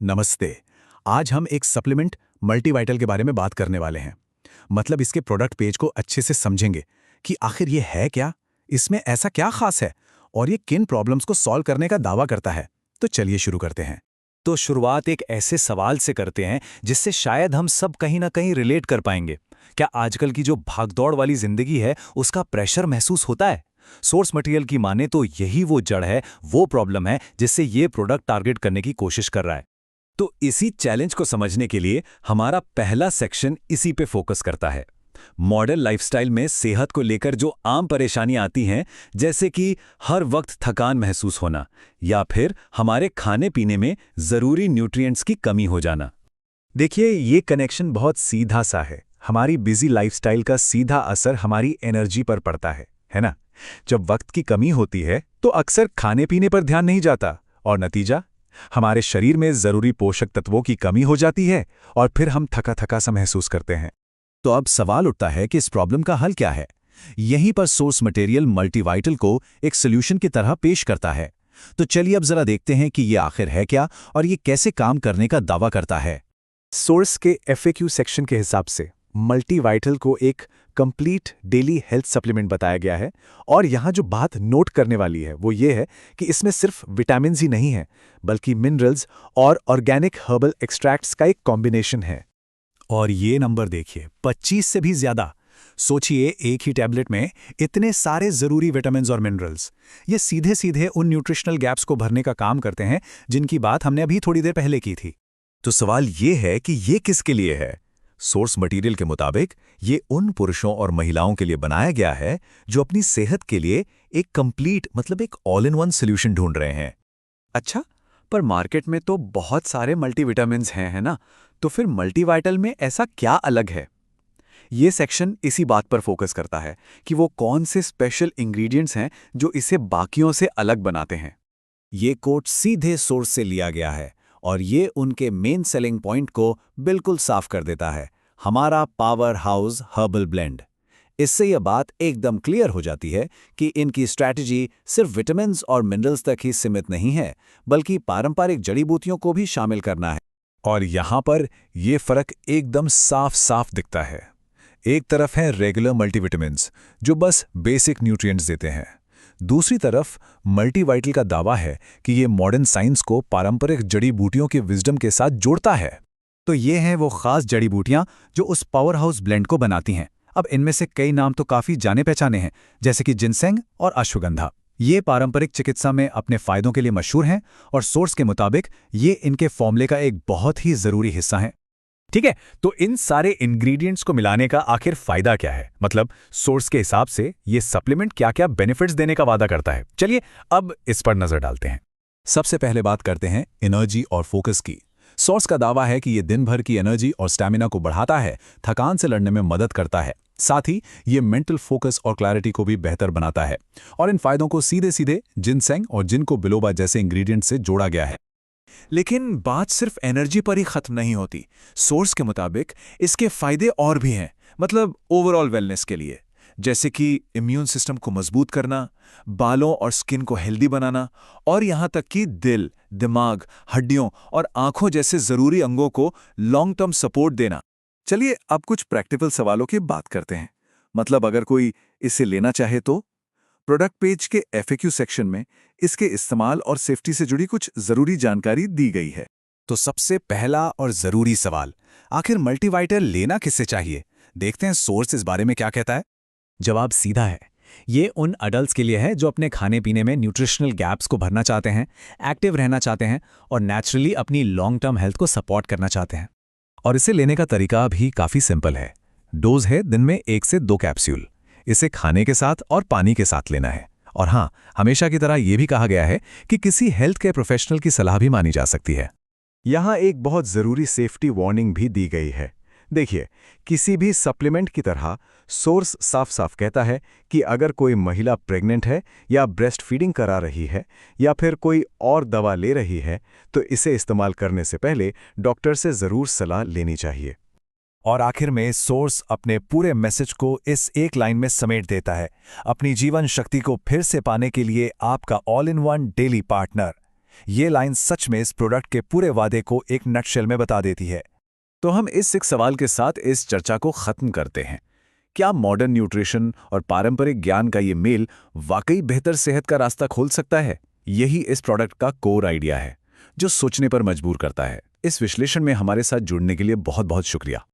नमस्ते। आज हम एक सप्लीमेंट मल्टीवाइटल के बारे में बात करने वाले हैं। मतलब इसके प्रोडक्ट पेज को अच्छे से समझेंगे कि आखिर ये है क्या, इसमें ऐसा क्या खास है और ये किन प्रॉब्लम्स को सॉल्व करने का दावा करता है। तो चलिए शुरू करते हैं। तो शुरुआत एक ऐसे सवाल से करते हैं जिससे शायद हम सब कहीं ना कहीं रिलेट कर पाएंगे। क्या आजकल की जो भागदौड़ वाली जिंदगी है उसका प्रेशर महसूस होता है? सोर्स मटेरियल की माने तो यही वो जड़ है, वो प्रॉब्लम है जिससे ये प्रोडक्ट टारगेट करने की कोशिश कर रहा है। तो इसी चैलेंज को समझने के लिए हमारा पहला सेक्शन इसी पे फोकस करता है। मॉडर्न लाइफस्टाइल में सेहत को लेकर जो आम परेशानियां आती हैं, जैसे कि हर वक्त थकान महसूस होना या फिर हमारे खाने पीने में जरूरी न्यूट्रिएंट्स की कमी हो जाना। देखिए, ये कनेक्शन बहुत सीधा सा है। हमारी बिजी लाइफस्टाइल का सीधा असर हमारी एनर्जी पर पड़ता है ना? जब वक्त की कमी होती है तो अक्सर खाने पीने पर ध्यान नहीं जाता और नतीजा, हमारे शरीर में जरूरी पोषक तत्वों की कमी हो जाती है और फिर हम थका थका सा महसूस करते हैं। तो अब सवाल उठता है कि इस प्रॉब्लम का हल क्या है। यहीं पर सोर्स मटेरियल मल्टीवाइटल को एक सोल्यूशन की तरह पेश करता है। तो चलिए अब जरा देखते हैं कि ये आखिर है क्या और ये कैसे काम करने का दावा करता है। सोर्स के FAQ सेक्शन के हिसाब से मल्टीवाइटल को एक कंप्लीट डेली हेल्थ सप्लीमेंट बताया गया है। और यहाँ जो बात नोट करने वाली है वो ये है कि इसमें सिर्फ विटामिन ही नहीं है, बल्कि मिनरल्स और ऑर्गेनिक हर्बल एक्सट्रैक्ट्स का एक कॉम्बिनेशन है। और ये नंबर देखिए, 25 से भी ज्यादा। सोचिए, एक ही टैबलेट में इतने सारे जरूरी विटामिन्स और मिनरल्स। ये सीधे सीधे उन न्यूट्रिशनल गैप्स को भरने का काम करते हैं जिनकी बात हमने अभी थोड़ी देर पहले की थी। तो सवाल ये है कि ये किसके लिए है? सोर्स मटेरियल के मुताबिक ये उन पुरुषों और महिलाओं के लिए बनाया गया है जो अपनी सेहत के लिए एक कंप्लीट, मतलब एक ऑल इन वन सॉल्यूशन ढूंढ रहे हैं। अच्छा, पर मार्केट में तो बहुत सारे मल्टीविटामिन्स हैं, है ना? तो फिर मल्टीवाइटल में ऐसा क्या अलग है? ये सेक्शन इसी बात पर फोकस करता है कि वो कौन से स्पेशल इंग्रेडिएंट्स हैं जो इसे बाकियों से अलग बनाते हैं। ये कोट सीधे सोर्स से लिया गया है और ये उनके मेन सेलिंग पॉइंट को बिल्कुल साफ कर देता है, हमारा पावर हाउस हर्बल ब्लेंड। इससे यह बात एकदम क्लियर हो जाती है कि इनकी स्ट्रैटेजी सिर्फ विटामिन्स और मिनरल्स तक ही सीमित नहीं है, बल्कि पारंपरिक जड़ी बूटियों को भी शामिल करना है। और यहाँ पर ये फर्क एकदम साफ साफ दिखता है। एक तरफ है रेगुलर मल्टीविटामिन्स जो बस बेसिक न्यूट्रिएंट्स देते हैं। दूसरी तरफ मल्टीवाइटल का दावा है कि ये मॉडर्न साइंस को पारंपरिक जड़ी बूटियों के विजडम के साथ जोड़ता है। तो ये हैं वो खास जड़ी बूटियां जो उस पावर हाउस ब्लेंड को बनाती हैं। अब इनमें से कई नाम तो काफी जाने पहचाने हैं, जैसे कि जिनसेंग और अश्वगंधा। ये पारंपरिक चिकित्सा में अपने फायदों के लिए मशहूर हैं और सोर्स के मुताबिक ये इनके फॉर्मूले का एक बहुत ही जरूरी हिस्सा है। ठीक है, तो इन सारे इंग्रेडिएंट्स को मिलाने का आखिर फायदा क्या है? मतलब सोर्स के हिसाब से ये सप्लीमेंट क्या क्या बेनिफिट्स देने का वादा करता है? चलिए अब इस पर नजर डालते हैं। सबसे पहले बात करते हैं एनर्जी और फोकस की। सोर्स का दावा है कि ये दिन भर की एनर्जी और स्टैमिना को बढ़ाता है, थकान से लड़ने में मदद करता है। साथ ही ये मेंटल फोकस और क्लैरिटी को भी बेहतर बनाता है। और इन फायदों को सीधे सीधे जिनसेंग और जिनको बिलोबा जैसे इंग्रेडिएंट से जोड़ा गया है। लेकिन बात सिर्फ एनर्जी पर ही खत्म नहीं होती। सोर्स के मुताबिक इसके फायदे और भी हैं, मतलब ओवरऑल वेलनेस के लिए, जैसे कि इम्यून सिस्टम को मजबूत करना, बालों और स्किन को हेल्दी बनाना, और यहाँ तक कि दिल, दिमाग, हड्डियों और आंखों जैसे जरूरी अंगों को लॉन्ग टर्म सपोर्ट देना। चलिए अब कुछ प्रैक्टिकल सवालों की बात करते हैं। मतलब अगर कोई इसे लेना चाहे तो प्रोडक्ट पेज के FAQ सेक्शन में इसके इस्तेमाल और सेफ्टी से जुड़ी कुछ जरूरी जानकारी दी गई है। तो सबसे पहला और जरूरी सवाल, आखिर मल्टीवाइटल लेना किससे चाहिए? देखते हैं सोर्स इस बारे में क्या कहता है। जवाब सीधा है। ये उन अडल्ट्स के लिए है जो अपने खाने पीने में न्यूट्रिशनल गैप्स को भरना चाहते हैं, एक्टिव रहना चाहते हैं और नेचुरली अपनी लॉन्ग टर्म हेल्थ को सपोर्ट करना चाहते हैं। और इसे लेने का तरीका भी काफी सिंपल है। डोज है दिन में 1 से 2 कैप्सूल। इसे खाने के साथ और पानी के साथ लेना है। और हाँ, हमेशा की तरह यह भी कहा गया है कि किसी हेल्थ केयर प्रोफेशनल की सलाह भी मानी जा सकती है। यहाँ एक बहुत जरूरी सेफ्टी वार्निंग भी दी गई है। देखिए, किसी भी सप्लीमेंट की तरह सोर्स साफ साफ कहता है कि अगर कोई महिला प्रेग्नेंट है या ब्रेस्ट फीडिंग करा रही है या फिर कोई और दवा ले रही है तो इसे इस्तेमाल करने से पहले डॉक्टर से जरूर सलाह लेनी चाहिए। और आखिर में सोर्स अपने पूरे मैसेज को इस एक लाइन में समेट देता है, अपनी जीवन शक्ति को फिर से पाने के लिए आपका all in one daily partner. ये लाइन सच में इस प्रोडक्ट के पूरे वादे को एक नटशेल में बता देती है। तो हम इस एक सवाल के साथ इस चर्चा को खत्म करते हैं। क्या मॉडर्न न्यूट्रिशन और पारंपरिक ज्ञान का ये मेल वाकई बेहतर सेहत का रास्ता खोल सकता है? यही इस प्रोडक्ट का कोर आइडिया है, जो सोचने पर मजबूर करता है। इस विश्लेषण में हमारे साथ जुड़ने के लिए बहुत बहुत शुक्रिया।